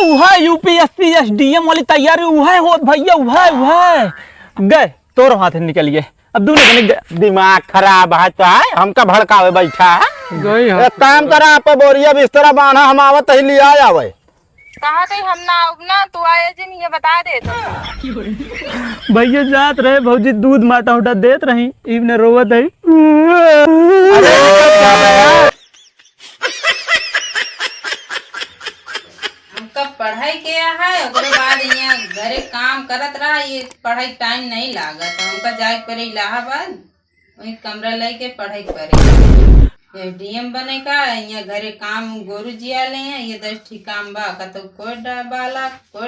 उहा UPSC SDM वाली तैयारी उहा होत भैया उहा गए तोर हाथ निकल गए। अब दूल्हे बने गए। दिमाग खराब है तो है हमका भड़कावे बैठा है। गई एक काम करा आप बोरिया बिस्तरा बांधा हम आवत ही लिया आवे। कहाँ गई हम ना उगना तू आए जी नहीं ये बता दे तो। भैया जात रहे भौजी दूध माटा उटा देत रही इवने रोवत है। हमका पढ़ाई किया है ओकरे बाद यहाँ घरे काम करत रहा ये पढ़ाई टाइम नहीं लागत हमका जाए पड़े इलाहाबाद वही कमरा लेके पढ़ाई करे डीएम बने का यहाँ घरे काम गोरू जिया ले हैं ये 10 ठीक काम बा कतो कोई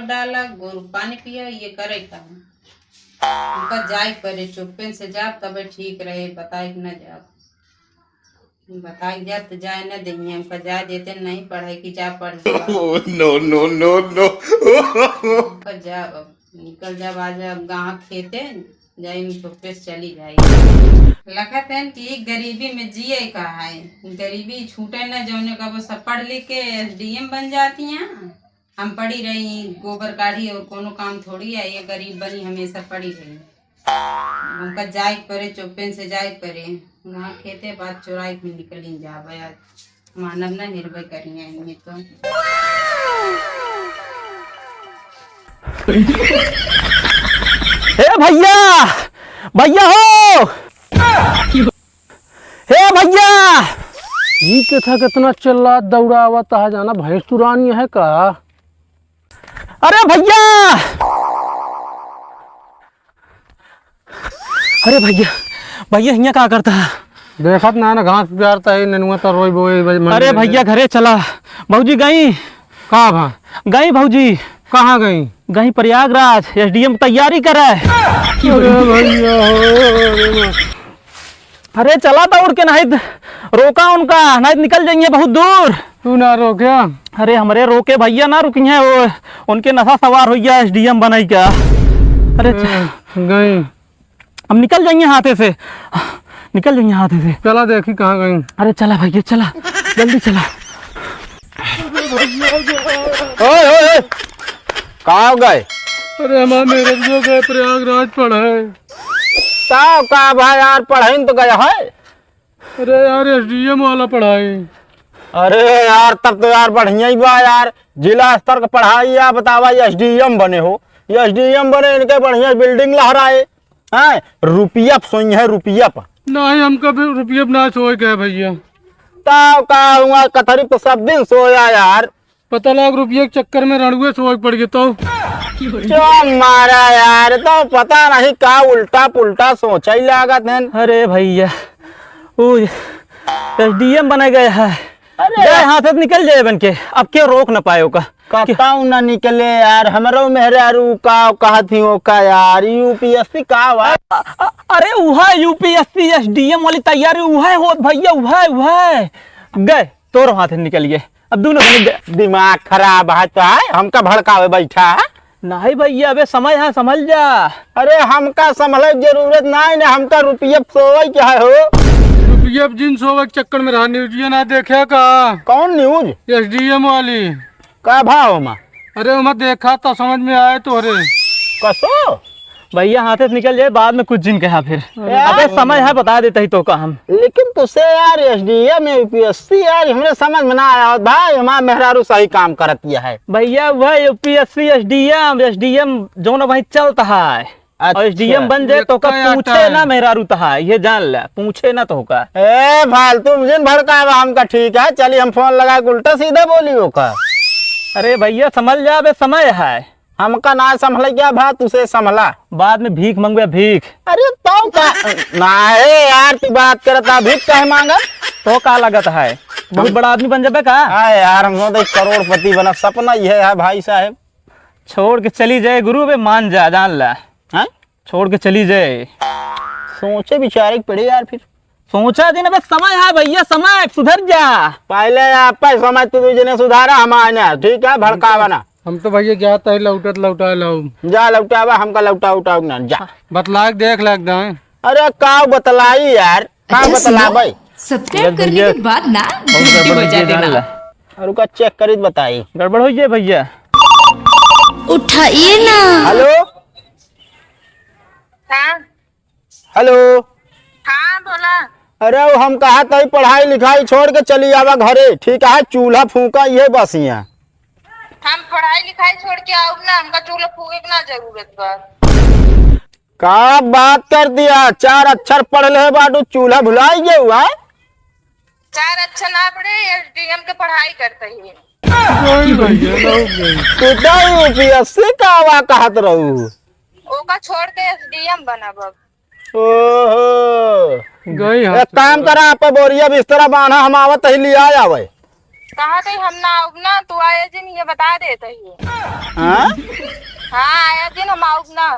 डाला गोरू पानी पिया ये करे काम हमका जाए पड़े चुप्पन से जा तब ठीक रहे बताए न जा बताई जा तो जाए न देंगे हमका जा देते नहीं पढ़ाई की जा पढ़ नो जा निकल जा बाजा गाँव खेते जाए चुप्पे से चली जाए लगत है कि गरीबी में जिए का है गरीबी छूटे न जौने का वो सब पढ़ लिख के एसडीएम बन जाती हैं। हम पढ़ी रही गोबर काढ़ी और कोनो काम थोड़ी है ये गरीब बनी हमेशा पढ़ी रही हमका जाए परे चुप्पन से जाए परे वहाँ खेते बाद चुराई में निकली जा मानव न निर्भय करिए तो हे भैया भैया हो हे भैया ये कथा कितना चिल्ला दौड़ावा तहा जाना भैंस तुरानी है का। अरे भैया अरे भैया भैया यहाँ क्या करता है देखत ना घास प्यारता है ननुआ तो रोई बोई। अरे भैया घरे चला भौजी गई कहाँ भा गई भौजी कहाँ गई गई प्रयागराज एसडीएम तैयारी करे। अरे चला था उड़ के नहीं रोका उनका नहीं निकल जाएंगे बहुत दूर। तू ना रोक्या अरे हमारे रोके भैया ना रुकी हैं वो उनके नशा सवार हो गया एसडीएम बनाई क्या। अरे गई हम निकल जाएंगे हाथे से निकल जाएंगे हाथे से। चला देखी कहाँ गई। अरे चला भैया चला जल्दी चला। ओए कहाँ गए। अरे हमारे मेरे जो गए प्रयागराज पढ़े ताव का भाई यार पढ़ाई तो गया है। अरे यार एसडीएम वाला पढ़ाई। अरे यार तब तो यार बढ़िया ही बा यार जिला स्तर का पढ़ाई या बतावा एसडीएम बने हो एसडीएम बने इनके बढ़िया बिल्डिंग लहराए हैं रुपया सोई है रुपया पर नहीं हमका भी रुपया ना सोए गए भैया। ताव का हुआ कथरी तो सब दिन सोया यार पता लग रुपये के चक्कर में रणुए सोए पड़ गए तो क्यों मारा यार तो पता नहीं का उल्टा पुल्टा सोचा ही लागत है। अरे भैया वो एसडीएम बना गया है। अरे हाथ निकल जाए बन के अब क्यों रोक न पाए का कताऊ ना निकले यार हमरो मेहरारू का कहती हो का यार यूपीएससी का हुआ। अरे उहा यूपीएससी एसडीएम वाली तैयारी उहा होत भैया उहा गए तोर हाथ निकल गए। अब दोनों बने गए। दिमाग खराब है तो है हमका भड़कावे बैठा है। नहीं भैया अबे समय है समझ जा। अरे हमका संभले जरूरत नहीं ना हमका रुपये सोए क्या है हो रुपये जिन सोवे के चक्कर में रहा न्यूज ना देखे का कौन न्यूज एसडीएम वाली का भाव में। अरे मैं देखा तो समझ में आए तो अरे कसो भैया हाथ निकल जाए बाद में कुछ दिन कहा फिर अबे समय है बता देते ही तो का हम। लेकिन तुझसे यार एसडीएम यूपीएससी यार हमरे समझ में ना आया भाई हमारा मेहरारू सही काम करती है। भैया वह यूपीएससी एसडीएम जो न वही चलता है और एसडीएम बन जाए तो का पूछे ना मेहरारू तहा ये जान ले पूछे ना तो का। ए फालतू जिन भड़कावा हमका ठीक है चलिए हम फोन लगा उल्टा सीधा बोलियो का। अरे भैया समझ जा बे समय है हमका ना संभले क्या भाई तुझे संभला बाद में भीख मंगवे भीख। अरे तो का ना यार तू बात करता भीख कहे मांगा तो का लगत है बहुत बड़ा आदमी बन जाबे का। हाँ यार हम तो करोड़पति बना सपना ये है भाई साहब। छोड़ के चली जाए गुरु बे मान जा जान ला हाँ छोड़ के चली जाए। सोचे बिचारे पड़े यार फिर सोचा दिन बे समय है भैया समय सुधर जा। पहले आप समय तुझे सुधारा हमारे ठीक है भड़कावा ना। हम तो भैया जाता है लौटत लौटा लाऊ जा लौटावा हमका लौटा उठाओ ना जा बतला देख लग दाए। अरे का बतलाई यार का बतला भाई सब्सक्राइब करने के बाद ना घंटी बजा देना। और का चेक करी बताई गड़बड़ हो जाए भैया। उठाइए ना। हेलो हाँ हेलो। हाँ बोला। अरे वो हम कहा तई पढ़ाई लिखाई छोड़ के चली आवा घरे, ठीक है? चूल्हा फूका ये बस यहाँ। हम पढ़ाई लिखाई छोड़ के आओ ना, हमका चूल्हा फूके के ना जरूरत बा। का बात कर दिया, 4 अक्षर पढ़ ले बाटू चूल्हा भुलाई गए हुआ। 4 अच्छा ना पढ़े, एसडीएम के पढ़ाई करते ही। यूपीएससी का वा कहत रहू। ओका छोड़ के एसडीएम बनब। ओहो गई एक काम करा, आप बोरिया बिस्तरा बांधा, हम आवत ही लिया आवे। कहा थे हम ना आऊब ना, तू आए दिन ये बता देते ही। हाँ हाँ आया दिन हम आऊब ना।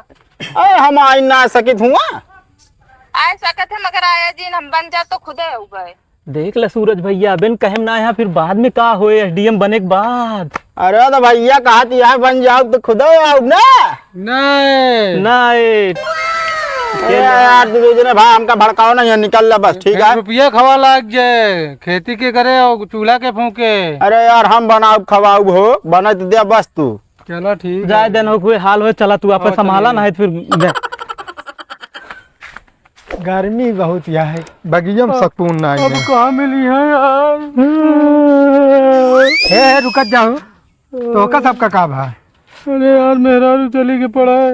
अरे हम आई ना सकित हुआ। आ सकते मगर आया दिन हम बन जा तो खुदे हो गए। देख ले सूरज भैया, बिन कहेम ना यहाँ फिर बाद में का होए एसडीएम बने के बाद। अरे तो भैया कहा यहाँ बन जाओ तो खुद आओ ना। नहीं नहीं अरे यार दूसरे भाई हमका भड़काओ ना, यहाँ निकल ला बस, ठीक है? रुपया खवा लाग जाए, खेती के करे और चूल्हा के फूके। अरे यार हम बनाओ खवाऊ हो, बना तो दे बस तू। चलो ठीक जाए दिन हो कोई हाल हो, चला तू आपस संभाला ना है तो फिर गर्मी बहुत यहाँ है, बगिया में सुकून ना अब कहाँ मिली है यार। है रुकत जाओ तो का सबका का भाई। अरे यार मेरा भी चली के पड़ा है।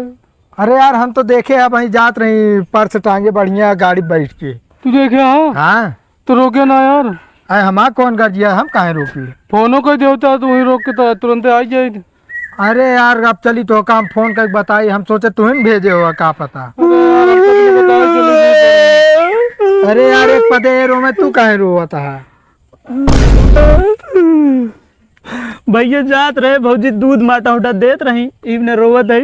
अरे यार हम तो देखे अब वहीं जात रही, पर्स टांगे बढ़िया गाड़ी बैठ के। तू देखे? हाँ हाँ तो रोके ना यार। अरे हमारा कौन गर्जिया, हम काहे रोकी? फोनो कोई देवता तो वहीं रोक के तो तुरंत आ जाए। अरे यार अब चली तो काम फोन करके बताई, हम सोचे तुम्हें भेजे होगा, का पता। अरे यार एक पदे रो में तू काहे रोता है? भैया जात रहे भौजी दूध माटा उटा देत रही, इवने रोवत है।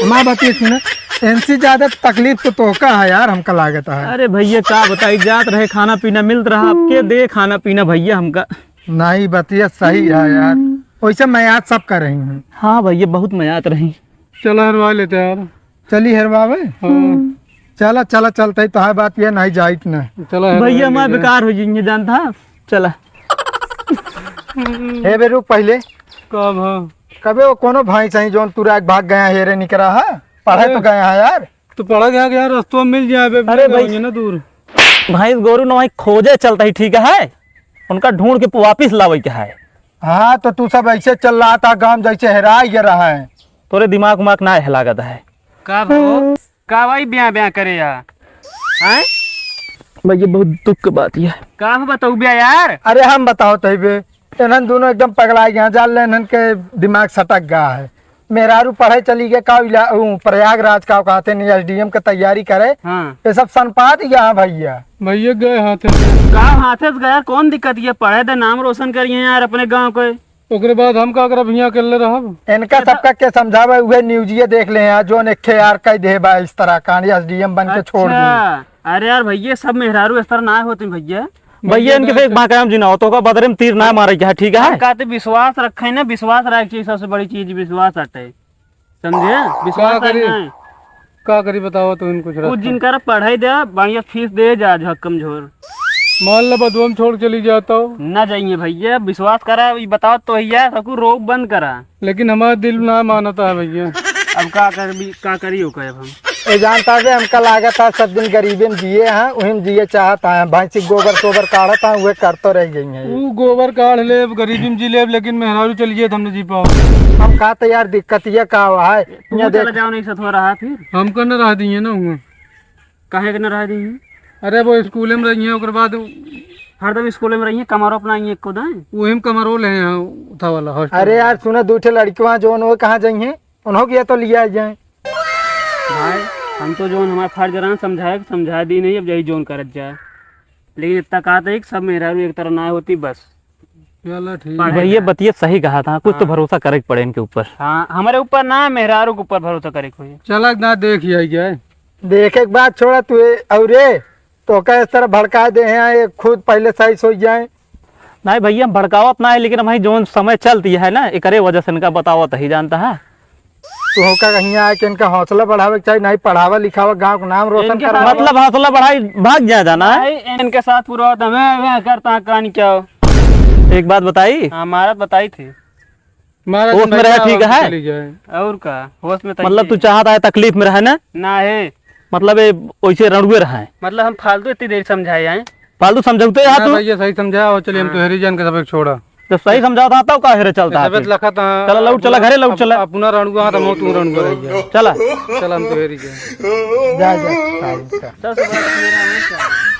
माँ बती सुन, इनसे ज्यादा तकलीफ तो तोका है यार, हमका लागत है। अरे भैया का बताई, जात रहे खाना पीना मिलत रहा, अब के दे खाना पीना भैया हमका। नहीं बतिया सही है यार, वैसे मैं याद सब कर रही हूँ। हाँ भैया बहुत मजात रही। चलो हरवा लेते यार। चली हेरवावे। चला चला चलते तो है बात ये नहीं जाइत ना। चलो भैया हमारा बेकार हो जाएंगे जानता। चला हे बे रुक पहले, कब? हाँ कबे वो कोनो भाई चाहिए जो तुरा भाग गया हेरे निकला है, पढ़े तो गया है यार। तो पढ़ा गया यार, रस्तों में मिल जाए। अरे भाई ना दूर भाई गोरू न खोजे चलता ही, ठीक है? उनका ढूंढ के वापिस लावे के है। हाँ तो तू सब ऐसे चल रहा था, गांव जैसे हेरा ही रहा है। तोरे दिमाग उमाग ना हिलागत है का भाई ब्याह ब्याह करे यार। हैं भैया बहुत दुख की बात है। का बताऊ ब्याह यार। अरे हम बताओ तैबे, इन्हन दोनों एकदम पगला गया, जान ले इन्हन के दिमाग सटक गया है। मेहरारू पढ़े चली गए का प्रयागराज का, कहते नहीं एसडीएम की तैयारी करे। हाँ ये सब सनपात गया भैया। भैया गए हाथे का हाथे से गया, कौन दिक्कत ये, पढ़े दे नाम रोशन करिए यार अपने गांव के। ओकरे बाद हम का करब, यहाँ कर ले रहा। इनका सबका के समझावे हुए न्यूज़िए देख ले यार, जो नेखे यार कह दे बा इस तरह का एसडीएम बन के छोड़ दी। अरे यार भैया सब मेहरारू इस तरह ना होते भैया। भैया इनके पे बाकायम जिना तो का बदरे में तीर ना मारे क्या, ठीक है? कहते विश्वास रखे ना, विश्वास रख चीज सबसे बड़ी चीज विश्वास हटे, समझे? विश्वास का करी बताओ तो इनको कुछ जिनका पढ़ाई दे बढ़िया फीस दे जा कमजोर मान लो बदुम छोड़ चली जाता हो ना जाइए भैया, विश्वास करा बताओ तो भैया सबको रोक बंद करा। लेकिन हमारा दिल ना मानता है भैया। अब का करी हो अब हम ये जानता है हमका लागत है सब दिन गरीबी में जिए हैं, वही में जिए चाहता है, भैंसी गोबर सोबर काढ़ता है वह कर तो रह गई है। वो गोबर काढ़ ले, गरीबी में जी ले, लेकिन मेहरारू चलिए हमने जी पाओ। हम कहते यार दिक्कत ये का हुआ है, चला जाओ नहीं सत हो रहा फिर हम कर न रह दिए ना। काहे के न रह दी? अरे वो स्कूल में रही है, उसके बाद हरदम स्कूल में रही है, कमरो अपना खुद है वही कमरो ले था वाला हॉस्टल। अरे यार सुना दूठे लड़कियां जो वो कहाँ जाइए, उन्होंने किया तो लिया जाए। भाई हम तो जोन हमारा फर्ज रहा समझा दी नहीं, अब यही जोन करत जाए, लेकिन इतना कहा था कि सब मेहरारू एक तरह ना होती बस। चलो ठीक भैया बतिया सही कहा था, कुछ तो भरोसा करे पड़े इनके ऊपर। हाँ हमारे ऊपर ना, मेहरारू के ऊपर भरोसा करे कोई। चला ना देख जाए देखे के बाद छोड़ा तू और तो क्या इस तरह भड़का दे हैं, ये खुद पहले सही सोच जाए। नहीं भैया हम भड़कावा अपना है, लेकिन हमारी जो समय चलती है ना एक वजह से इनका बतावा तो ही जानता है। तो होका कहीं आए कि इनका हौसला बढ़ावे चाहिए, नहीं पढ़ावा लिखावा गांव का नाम रोशन करा। मतलब हौसला बढ़ाई भाग जा जाना है इनके साथ पूरा होता मैं करता कहानी क्या हो। एक बात बताई, हमारा बताई थी महाराज होश में रहे, ठीक है। चली जाए। और का होश में मतलब तू चाहता है तकलीफ में रहे ना, ना है, मतलब ये वैसे रणुए रहे मतलब हम फालतू इतनी देर समझाए आए। फालतू समझौते हाँ यहाँ तू भैया सही समझाओ, चलिए हम तो हेरी जान के सब छोड़ा जब सही समझाता तब का हेरे चलता तबियत है। लखा था। चला लौट चला घरे लौट चला अपना रणुआ था, मैं तू रणुआ रह गया। चला चल हम तो हेरी जाए। जा जा। सबसे बड़ा मेरा है क्या?